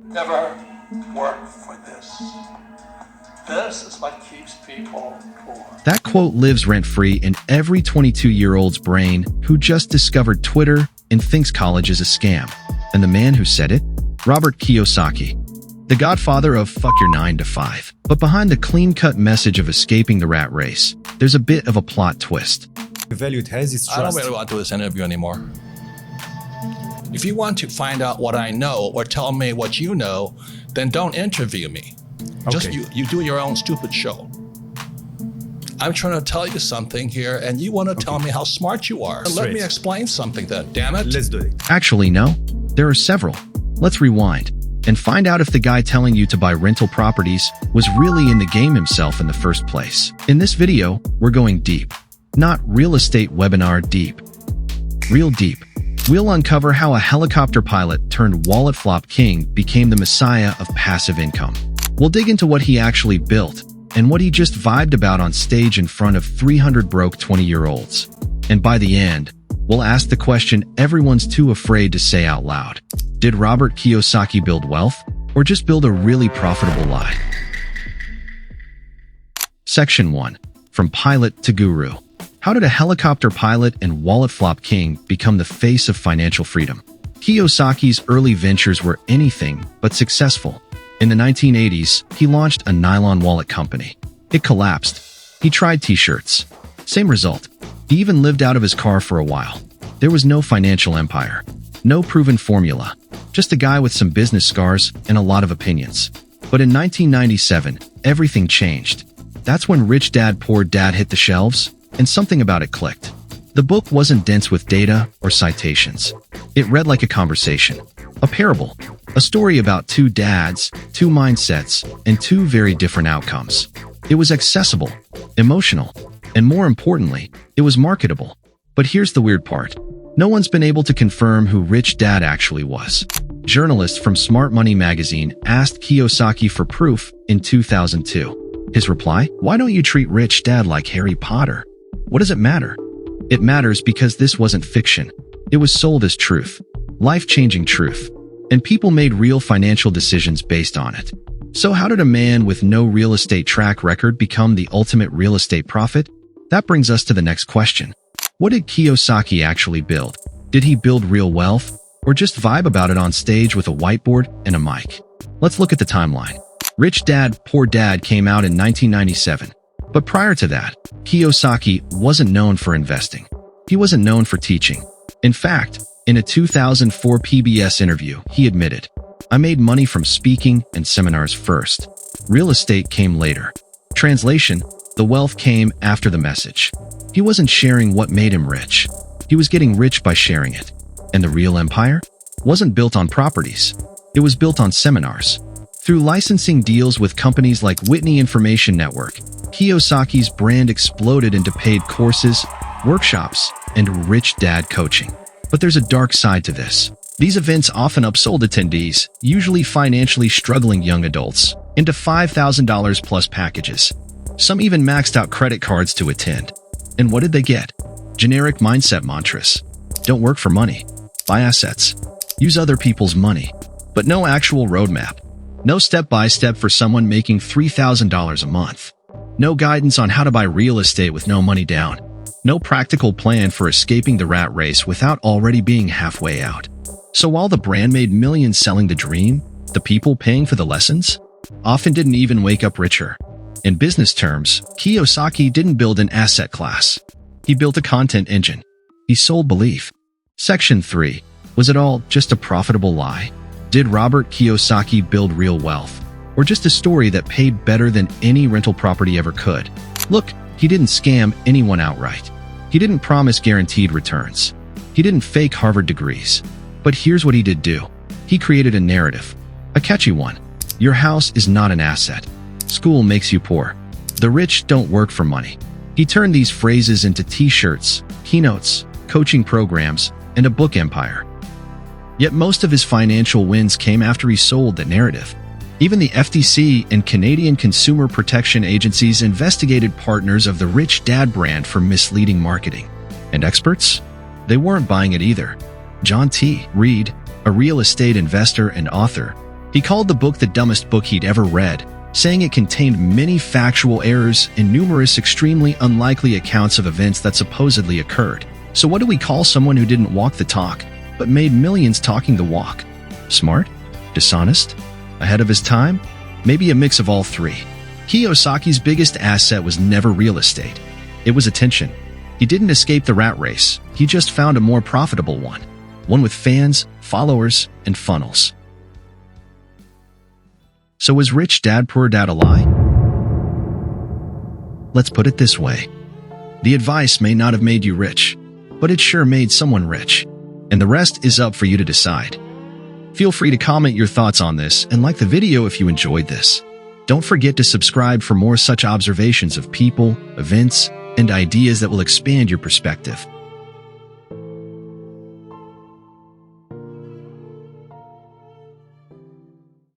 Never work for this. This is what keeps people poor. That quote lives rent-free in every 22-year-old's brain who just discovered Twitter and thinks college is a scam. And the man who said it? Robert Kiyosaki, the godfather of fuck your 9 to 5. But behind the clean-cut message of escaping the rat race, there's a bit of a plot twist. The value it has is trust. I don't really want to do this interview anymore. If you want to find out what I know or tell me what you know, then don't interview me. Just you do your own stupid show. I'm trying to tell you something here, and you want to tell me how smart you are. Let me explain something then, damn it. Let's do it. Actually, no. There are several. Let's rewind and find out if the guy telling you to buy rental properties was really in the game himself in the first place. In this video, we're going deep. Not real estate webinar deep. Real deep. We'll uncover how a helicopter pilot turned wallet flop king became the messiah of passive income. We'll dig into what he actually built and what he just vibed about on stage in front of 300 broke 20-year-olds. And by the end, we'll ask the question everyone's too afraid to say out loud. Did Robert Kiyosaki build wealth, or just build a really profitable lie? Section 1. From Pilot to Guru. How did a helicopter pilot and wallet flop king become the face of financial freedom? Kiyosaki's early ventures were anything but successful. In the 1980s, he launched a nylon wallet company. It collapsed. He tried t-shirts. Same result. He even lived out of his car for a while. There was no financial empire. No proven formula. Just a guy with some business scars and a lot of opinions. But in 1997, everything changed. That's when Rich Dad Poor Dad hit the shelves, and something about it clicked. The book wasn't dense with data or citations. It read like a conversation, a parable, a story about two dads, two mindsets, and two very different outcomes. It was accessible, emotional, and more importantly, it was marketable. But here's the weird part. No one's been able to confirm who Rich Dad actually was. Journalists from Smart Money magazine asked Kiyosaki for proof in 2002. His reply? Why don't you treat Rich Dad like Harry Potter? What does it matter? It matters because this wasn't fiction. It was sold as truth. Life-changing truth. And people made real financial decisions based on it. So how did a man with no real estate track record become the ultimate real estate prophet? That brings us to the next question. What did Kiyosaki actually build? Did he build real wealth, or just vibe about it on stage with a whiteboard and a mic? Let's look at the timeline. Rich Dad Poor Dad came out in 1997. But prior to that, Kiyosaki wasn't known for investing. He wasn't known for teaching. In fact, in a 2004 PBS interview, he admitted, "I made money from speaking and seminars first. Real estate came later." Translation, the wealth came after the message. He wasn't sharing what made him rich. He was getting rich by sharing it. And the real empire wasn't built on properties. It was built on seminars. Through licensing deals with companies like Whitney Information Network, Kiyosaki's brand exploded into paid courses, workshops, and Rich Dad coaching. But there's a dark side to this. These events often upsold attendees, usually financially struggling young adults, into $5,000 plus packages. Some even maxed out credit cards to attend. And what did they get? Generic mindset mantras. Don't work for money. Buy assets. Use other people's money. But no actual roadmap. No step-by-step for someone making $3,000 a month. No guidance on how to buy real estate with no money down. No practical plan for escaping the rat race without already being halfway out. So while the brand made millions selling the dream, the people paying for the lessons often didn't even wake up richer. In business terms, Kiyosaki didn't build an asset class. He built a content engine. He sold belief. Section 3. Was it all just a profitable lie? Did Robert Kiyosaki build real wealth? Or just a story that paid better than any rental property ever could? Look, he didn't scam anyone outright. He didn't promise guaranteed returns. He didn't fake Harvard degrees. But here's what he did do. He created a narrative. A catchy one. Your house is not an asset. School makes you poor. The rich don't work for money. He turned these phrases into t-shirts, keynotes, coaching programs, and a book empire. Yet most of his financial wins came after he sold the narrative. Even the FTC and Canadian consumer protection agencies investigated partners of the Rich Dad brand for misleading marketing. And experts? They weren't buying it either. John T. Reed, a real estate investor and author, He called the book the dumbest book he'd ever read, saying it contained many factual errors and numerous extremely unlikely accounts of events that supposedly occurred. So what do we call someone who didn't walk the talk, but made millions talking the walk? Smart? Dishonest? Ahead of his time? Maybe a mix of all three. Kiyosaki's biggest asset was never real estate. It was attention. He didn't escape the rat race. He just found a more profitable one. One with fans, followers, and funnels. So was Rich Dad Poor Dad a lie? Let's put it this way. The advice may not have made you rich, but it sure made someone rich. And the rest is up for you to decide. Feel free to comment your thoughts on this and like the video if you enjoyed this. Don't forget to subscribe for more such observations of people, events, and ideas that will expand your perspective.